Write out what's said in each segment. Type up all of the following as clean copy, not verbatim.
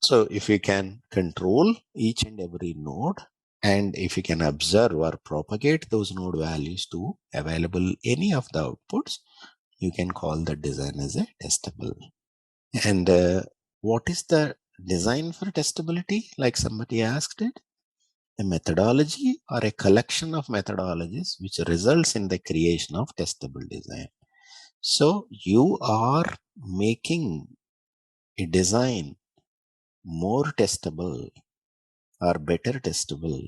So if you can control each and every node, and if you can observe or propagate those node values to available any of the outputs, you can call the design as a testable. And what is the design for testability? Like somebody asked it, a methodology or a collection of methodologies which results in the creation of testable design. So you are making a design more testable or better testable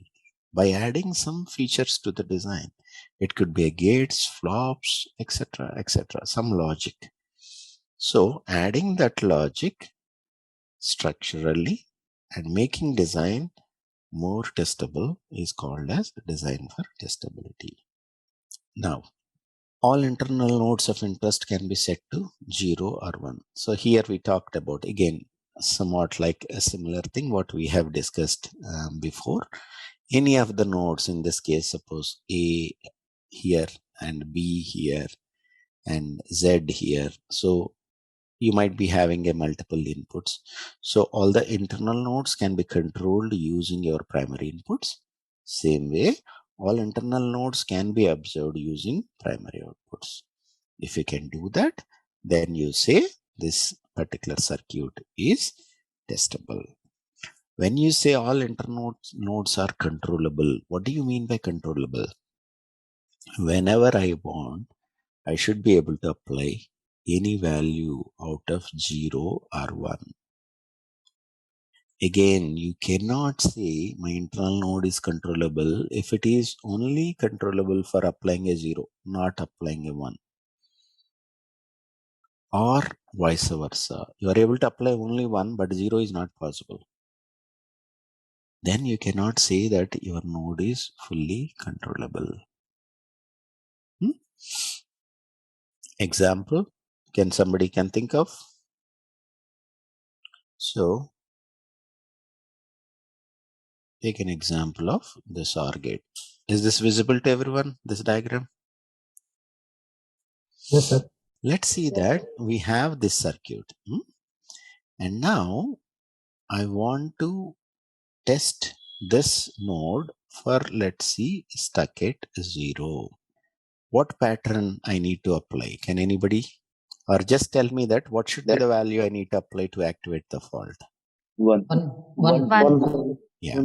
by adding some features to the design. It could be a gates, flops, etc., some logic. So adding that logic structurally and making design more testable is called as design for testability. Now, all internal nodes of interest can be set to 0 or 1. So here we talked about, again, somewhat like a similar thing what we have discussed before. Any of the nodes, in this case, suppose A here and B here and Z here. So you might be having a multiple inputs. So all the internal nodes can be controlled using your primary inputs. Same way, all internal nodes can be observed using primary outputs. If you can do that, then you say this particular circuit is testable. When you say all internal nodes are controllable, what do you mean by controllable? Whenever I want, I should be able to apply any value out of 0 or 1. Again, you cannot say my internal node is controllable if it is only controllable for applying a 0, not applying a 1. Or vice versa. You are able to apply only 1, but 0 is not possible. Then you cannot say that your node is fully controllable. Example, somebody can think of? So, take an example of this OR gate. Is this visible to everyone, this diagram? Yes, sir. Let's see that we have this circuit. And now I want to test this node for, let's see, stuck at 0. What pattern I need to apply? Can anybody? Or just tell me that what should be the value I need to apply to activate the fault? 1. Yeah.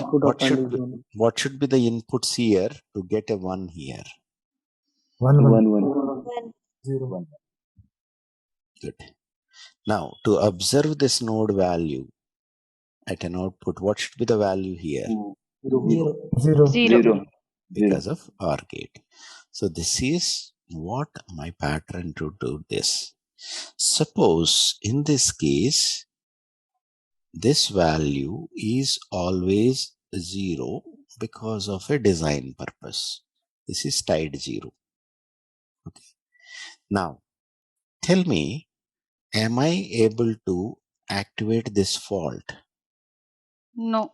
What should be the inputs here to get a 1 here? 1, 1. 1. 0, 1. Good. Now, to observe this node value at an output, what should be the value here? 0. Because of OR gate. So this is what my pattern to do this. Suppose in this case, this value is always 0 because of a design purpose. This is tied 0. Okay. Now, tell me, am I able to activate this fault? No.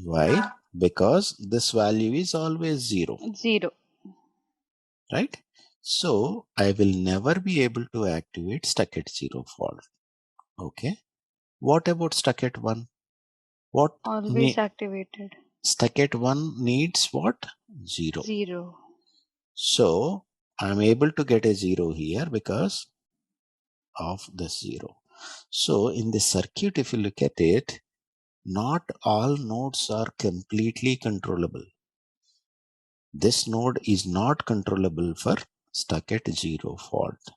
Why? Because this value is always 0. 0. Right? So I will never be able to activate stuck at 0 fault. Okay. What about stuck at 1? What? Always activated. Stuck at 1 needs what? 0. 0. So I'm able to get a 0 here because of the 0. So in this circuit, if you look at it, not all nodes are completely controllable. This node is not controllable for stuck at 0 fault,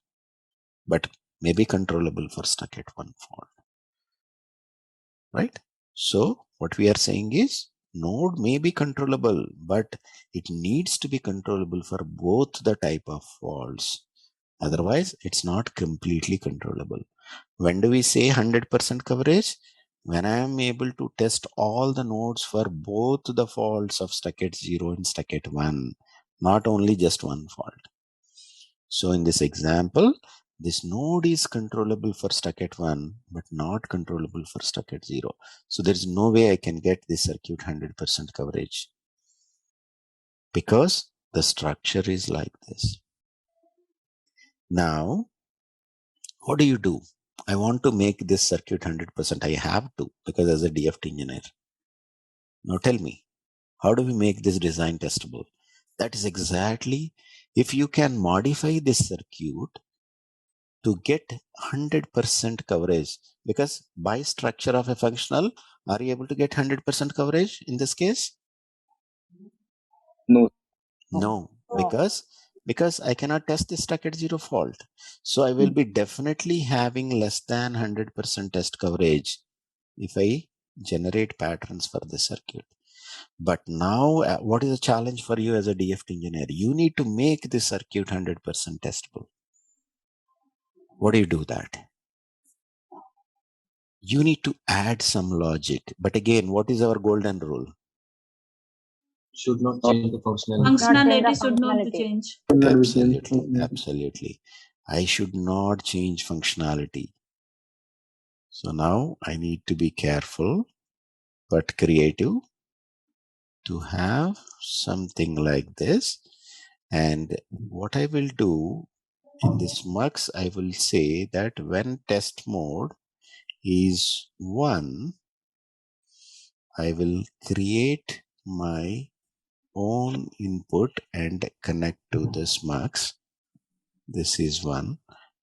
but may be controllable for stuck at 1 fault. Right? So what we are saying is node may be controllable, but it needs to be controllable for both the type of faults. Otherwise, it's not completely controllable. When do we say 100% coverage? When I am able to test all the nodes for both the faults of stuck at 0 and stuck at 1, not only just one fault. So in this example, this node is controllable for stuck at 1, but not controllable for stuck at 0. So there is no way I can get this circuit 100% coverage because the structure is like this. Now, what do you do? I want to make this circuit 100%. I have to, because as a DFT engineer. Now tell me, how do we make this design testable? That is exactly, if you can modify this circuit to get 100% coverage, because by structure of a functional, are you able to get 100% coverage in this case? No. No, because I cannot test this stuck at zero fault. So I will be definitely having less than 100% test coverage if I generate patterns for the circuit. But now, what is the challenge for you as a DFT engineer? You need to make this circuit 100% testable. What do you do that? You need to add some logic. But again, what is our golden rule? Should not change the functionality. Functionality Should not be functionality. changed. Absolutely. I should not change functionality. So now I need to be careful but creative to have something like this. And what I will do in this mux, I will say that when test mode is 1, I will create my own input and connect to this mux. This is 1.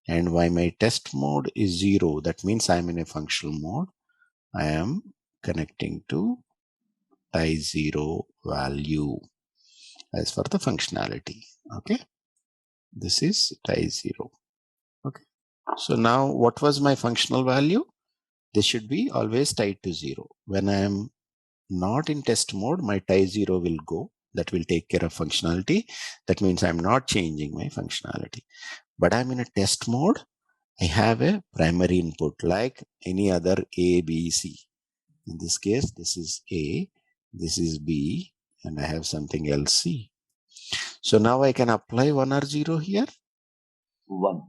And why my test mode is 0, that means I'm in a functional mode. I am connecting to tie 0 value as for the functionality. Okay. This is tie 0. Okay. So now what was my functional value? This should be always tied to 0. When I am not in test mode, my tie 0 will go. That will take care of functionality. That means I'm not changing my functionality. But I'm in a test mode. I have a primary input like any other A, B, C. In this case, this is A, this is B, and I have something else C. So now I can apply 1 or 0 here. 1.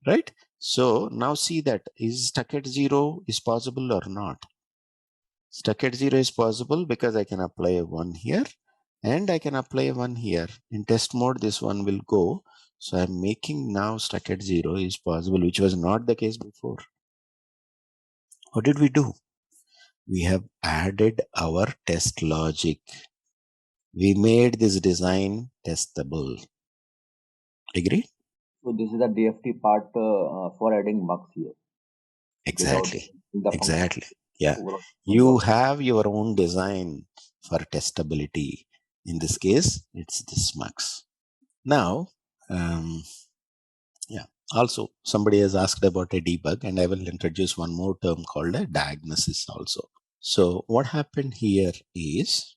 Right? So now see that is stuck at 0 is possible or not? Stuck at 0 is possible because I can apply a 1 here and I can apply a 1 here. In test mode, this one will go. So I'm making now stuck at 0 is possible, which was not the case before. What did we do? We have added our test logic. We made this design testable. Agree? So this is the DFT part for adding mux here. Exactly. Exactly. Yeah. Overall. You have your own design for testability. In this case, it's this mux. Now, yeah. Also, somebody has asked about a debug, and I will introduce one more term called a diagnosis also. So what happened here is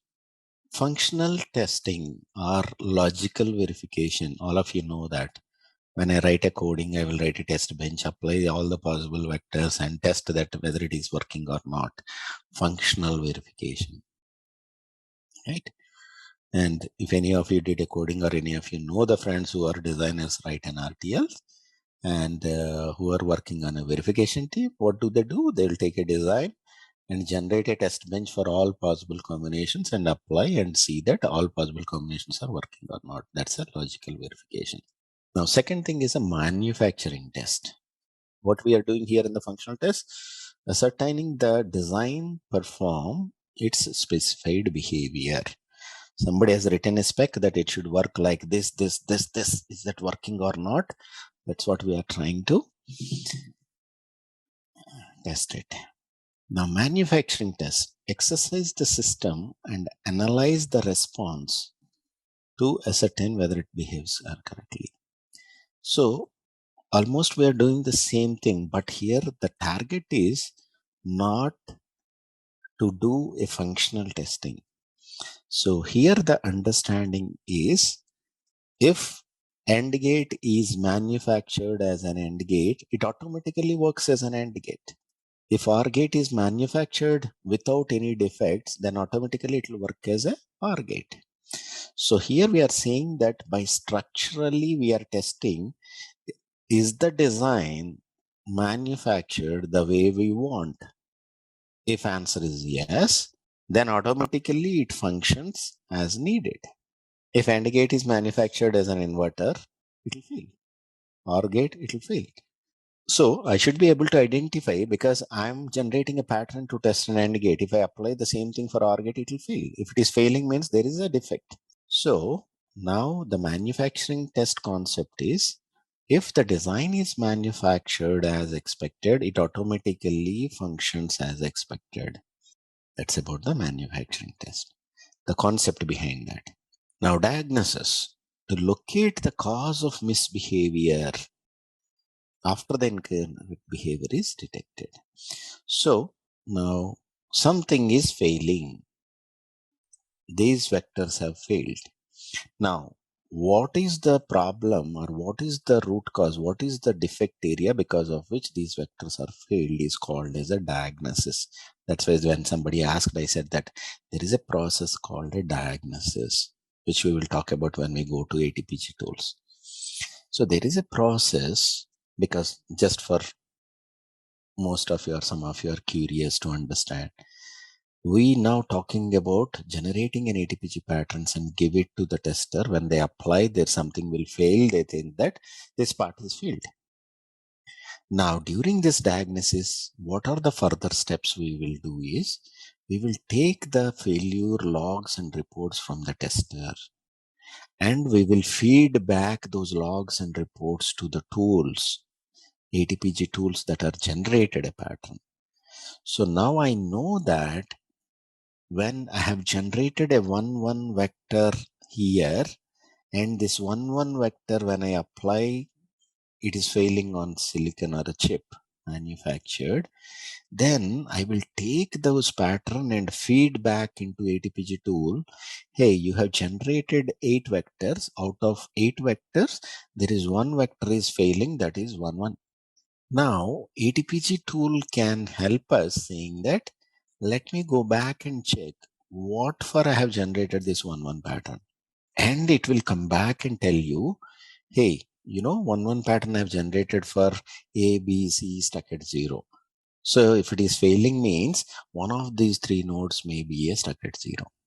functional testing or logical verification. All of you know that when I write a coding, I will write a test bench, apply all the possible vectors and test that whether it is working or not. Functional verification, right? And if any of you did a coding or any of you know the friends who are designers write an RTL and who are working on a verification team, what do? They'll take a design and generate a test bench for all possible combinations and apply and see that all possible combinations are working or not. That's a logical verification. Now, second thing is a manufacturing test. What we are doing here in the functional test, ascertaining the design perform its specified behavior. Somebody has written a spec that it should work like this. Is that working or not? That's what we are trying to test it. Now, manufacturing test, exercise the system and analyze the response to ascertain whether it behaves correctly. So, almost we are doing the same thing, but here the target is not to do a functional testing. So, here the understanding is if AND gate is manufactured as an AND gate, it automatically works as an AND gate. If OR gate is manufactured without any defects, then automatically it will work as a OR gate. So here we are saying that by structurally we are testing, is the design manufactured the way we want? If answer is yes, then automatically it functions as needed. If AND gate is manufactured as an inverter, it will fail. OR gate, it will fail. So I should be able to identify, because I'm generating a pattern to test an AND gate. If I apply the same thing for OR gate, it will fail. If it is failing, means there is a defect. So now the manufacturing test concept is, if the design is manufactured as expected, it automatically functions as expected. That's about the manufacturing test, the concept behind that. Now, diagnosis. To locate the cause of misbehavior after the incorrect behavior is detected. So now something is failing. These vectors have failed. Now, what is the problem, or what is the root cause? What is the defect area because of which these vectors are failed is called as a diagnosis. That's why when somebody asked, I said that there is a process called a diagnosis, which we will talk about when we go to ATPG tools. So there is a process, because just for most of you or some of you are curious to understand, we now talking about generating an ATPG patterns and give it to the tester. When they apply, there's something will fail. They think that this part is failed. Now, during this diagnosis, what are the further steps we will do is, we will take the failure logs and reports from the tester, and we will feed back those logs and reports to the tools, ATPG tools that are generated a pattern. So now I know that when I have generated a 1 1 vector here, and this 1 1 vector, when I apply, it is failing on silicon or a chip manufactured, then I will take those pattern and feed back into ATPG tool. Hey, you have generated 8 vectors. Out of 8 vectors, there is 1 vector is failing, that is 1 1. Now, ATPG tool can help us saying that, let me go back and check what for I have generated this 1 1 pattern. And it will come back and tell you, hey, 1 1 pattern I've generated for A, B, C stuck at 0. So if it is failing, means one of these 3 nodes may be a stuck at 0.